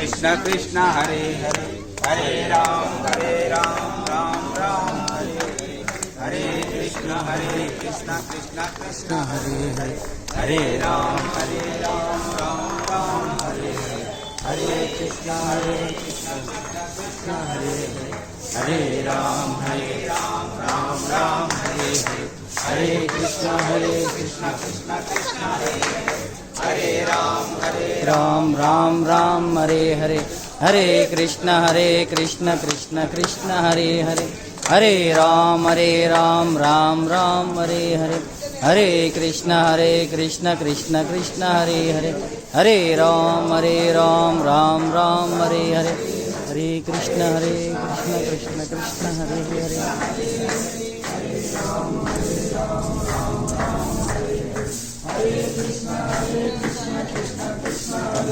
Krishna Krishna Hare Hare Hare Ram Ram Ram Hare Hare Hare Krishna Krishna Krishna Hare Hare Hare Ram Ram Ram Hare Hare Hare Krishna Krishna Krishna Hare Hare Hare Ram Ram Ram Hare Hare Hare Krishna Krishna Krishna Hare Hare Hare Ram Ram Ram Hare Hare Hare Krishna Krishna Krishna Hare Hare Hare Ram Ram Ram Hare Hare Hare Krishna Krishna Krishna Hare Hare Hare Ram Ram Ram Hare Hare Hare Krishna Krishna Krishna Hare Hare